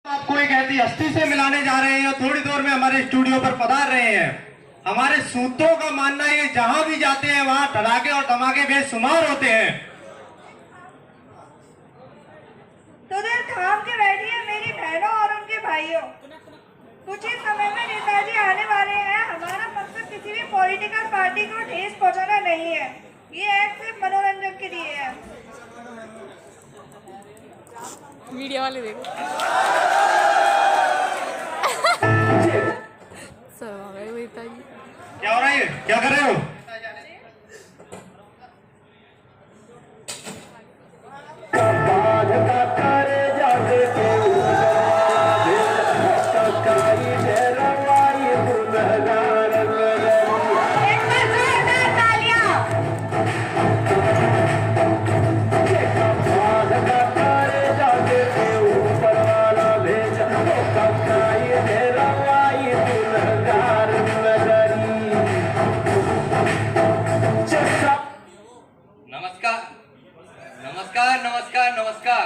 आपको एक ऐसी हस्ती से मिलाने जा रहे हैं और थोड़ी देर में हमारे स्टूडियो पर पधार रहे हैं। हमारे सूत्रों का मानना है ये जहां भी जाते हैं वहां धड़ाके और धमाके बेशुमार होते हैं। तो दिल थाम के बैठिए मेरी बहनों और उनके भाइयों। कुछ ही समय में नेताजी आने वाले हैं। हमारा मकसद किसी भी पॉलिटिकल पार्टी को ठेस पहुंचाना नहीं है। ये एक्ट सिर्फ मनोरंजन के लिए है। मीडिया वाले देखो सर आ गए नेताजी। क्या हो रहा है? क्या कर रहे हो? नमस्कार नमस्कार नमस्कार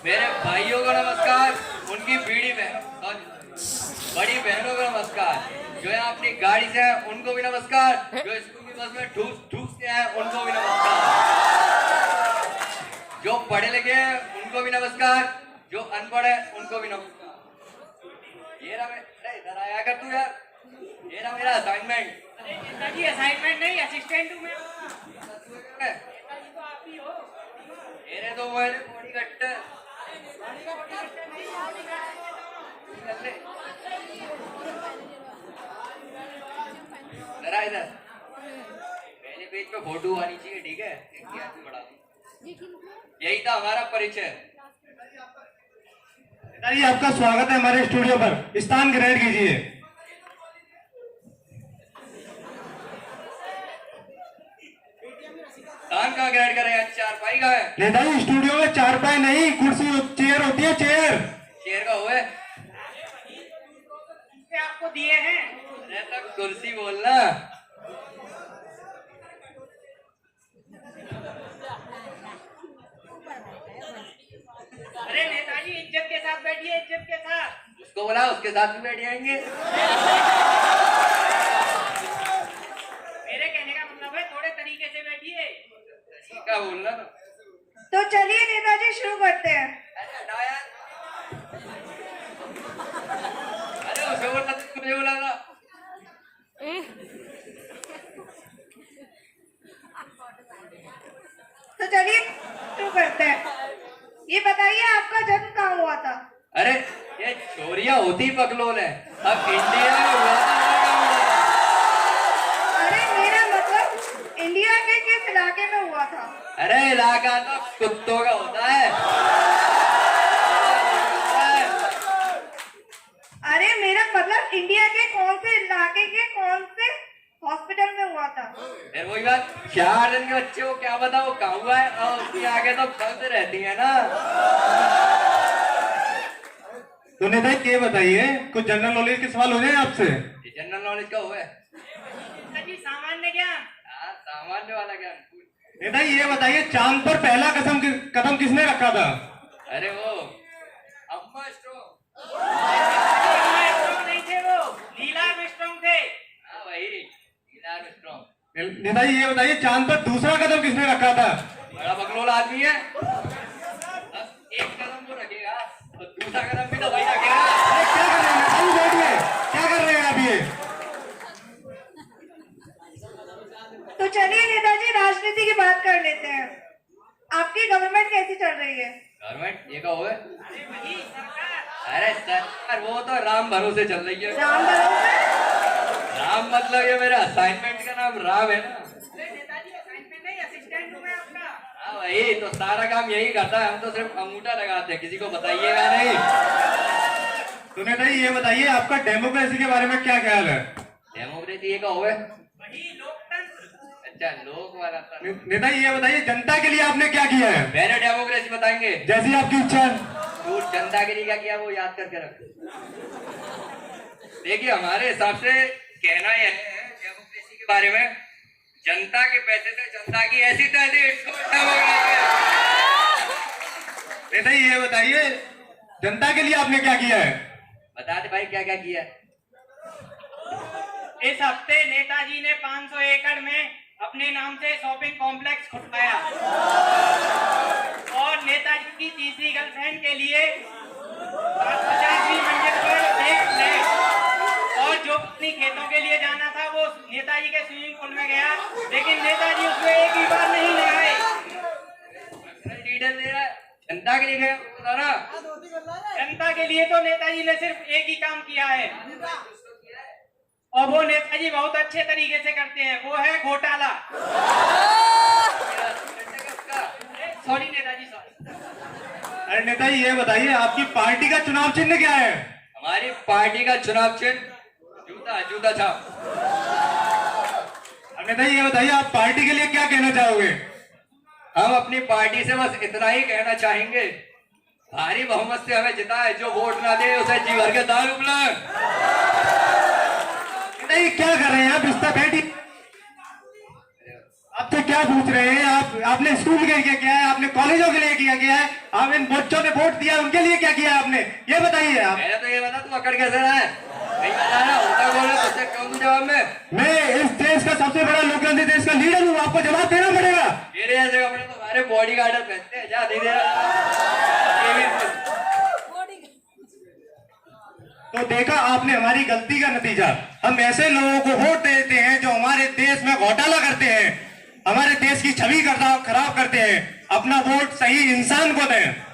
मेरे भाइयों को नमस्कार, उनकी बड़ी बहनों को नमस्कार, जो यहाँ अपनी गाड़ी से हैं उनको भी नमस्कार, जो स्कूल की बस में ठूस ठूस के हैं उनको भी नमस्कार, जो पढ़े लिखे हैं उनको भी नमस्कार, जो अनपढ़ है उनको भी नमस्कार। ये रहा इधर आया कर तू यार, ये रहा मेरा असाइनमेंट। नेताजी असाइनमेंट नहीं असिस्टेंट हूँ मैं। मेरे तो मोबाइल बॉडी कट जरा इधर पहले पेज पे फोटो आनी चाहिए, ठीक है? बढ़ा दूं। यही था हमारा परिचय। नेताजी आपका स्वागत है हमारे स्टूडियो पर, स्थान ग्रहण कीजिए। स्थान कहाँ ग्रहण कर रहे हैं? चारपाई का है नेताजी स्टूडियो में चारपाई नहीं, कुर्सी चेयर होती है, चेयर। चेयर का हुआ है आपको दिए हैं। अरे तक कुर्सी बोलना। अरे नेताजी इज्जत के साथ बैठिए, इज्जत के साथ। उसको बोला उसके साथ भी बैठ जाएंगे। मेरे कहने का मतलब है थोड़े तरीके से बैठिए। क्या बोलना था? तो चलिए नेताजी शुरू करते हैं। अरे हटाओ यार। अरे उसे बोलना था, मुझे बोला था। तो चलिए शुरू करते हैं। ये बताइए आपका जन्म कहाँ हुआ था? अरे ये चोरिया होती पकलोल है, अब इंडिया में हुआ था। अरे मेरा मतलब इंडिया के किस इलाके में हुआ था? अरे इलाका तो कुत्तों का होता है। अरे मेरा मतलब इंडिया के कौन से इलाके के कौन से हॉस्पिटल में हुआ था? फिर वही बात, 4 दिन के बच्चे को क्या पता वो कहाँ हुआ है, और उसके आगे तो फंस रहती है ना। तो नेताजी ये बताइए, कुछ जनरल नॉलेज के सवाल हो जाए आपसे। जनरल नॉलेज का हुआ है? नेताजी सामान्य ज्ञान। हाँ, सामान्य वाला ज्ञान। नेताजी ये बताइए, चांद पर पहला कदम किसने रखा था? अरे वो अम्मा स्ट्रॉन्ग। नहीं थे वो, लीला आर्मस्ट्रांग थे। हाँ वही लीला आर्मस्ट्रांग। नेताजी ये बताइए, चांद पर दूसरा कदम किसने रखा था? बड़ा बकलोल आदमी है। एक कदम तो रखेगा तो दूसरा कदम भी तो वही रखेगा। अरे क्या कर रहे हैं नेताजी, बैठिए, क्या कर रहे हैं आप ये? तो चलिए नेताजी राजनीति की बात कर लेते हैं। आपकी गवर्नमेंट कैसी चल रही है? गवर्नमेंट ये का हुआ है? अरे वही सरकार। अरे सर वो तो राम भरोसे चल रही है। राम भरोसे? राम मतलब ये मेरा असाइनमेंट का नाम राम है ना। अरे नेताजी असाइनमेंट नहीं असिस्टेंट हूँ मैं आपका। हाँ वही तो, सारा काम यही करता है, हम तो सिर्फ अंगूठा लगाते हैं, किसी को बताइएगा नहीं। तो नेताजी ये बताइए, आपका डेमोक्रेसी के बारे में क्या ख्याल है? डेमोक्रेसी ये का हुआ है? वही लोकतंत्र। अच्छा लोक वाला था। नेताजी ये बताइए, जनता के लिए आपने क्या किया है? मैंने डेमोक्रेसी बताएंगे, जैसी आपकी इच्छा। तू जनता के लिए क्या किया वो याद करके रख। देखिए हमारे हिसाब से कहना यह है डेमोक्रेसी के बारे में, जनता के पैसे से जनता की ऐसी तहसील। नेता ये बताइए, जनता के लिए आपने क्या किया है? बता दे भाई क्या क्या किया है। इस हफ्ते नेताजी ने 500 एकड़ में अपने नाम से शॉपिंग कॉम्प्लेक्स खुदवाया और नेताजी की तीसरी गर्लफ्रेंड के लिए 50वीं मंजिल पर एक फ्लैट और जो अपनी खेतों के लिए जाना था वो नेताजी के स्विमिंग पूल में गया, लेकिन नेताजी उसमें एक भी बार नहीं नहाए। डिटेल दे रहा है, जनता के लिए गया बता ना। जनता के लिए तो नेताजी ने सिर्फ एक ही काम किया है और वो नेताजी बहुत अच्छे तरीके से करते हैं, वो है घोटाला। Sorry Netaji, sorry. अरे नेताजी ये बताइए आपकी पार्टी का चुनाव चिन्ह क्या है? हमारी पार्टी का चुनाव चिन्ह जूता, जूता छाप। अब नेताजी ये बताइए आप पार्टी के लिए क्या कहना चाहोगे? हम अपनी पार्टी से बस इतना ही कहना चाहेंगे, भारी बहुमत से हमें जिताए, जो वोट ना दे उसे जी भर के दारू पिलाए। नहीं क्या कर रहे हैं आप? इस पर बैठी आपसे क्या पूछ रहे हैं? आपने स्कूल के लिए किया है, आपने कॉलेजों के लिए किया है, आप इन बच्चों ने वोट दिया उनके लिए क्या किया आपने? ये बताइए आप। मैंने तो ये बता तू अकड़ कैसे रहा है, नहीं बता रहा होता बोले तो उससे कौन जवाब में। मैं इस देश का सबसे बड़ा लोकतांत्रिक देश का लीडर हूँ, आपको जवाब देना पड़ेगा। मेरे ऐसे कपड़े तो हमारे बॉडी गार्डर पहनते हैं, जा नहीं दे रहा। तो देखा आपने हमारी गलती का नतीजा। हम ऐसे लोगों को वोट देते हैं जो हमारे देश में घोटाला करते हैं, हमारे देश की छवि खराब करते हैं। अपना वोट सही इंसान को दें।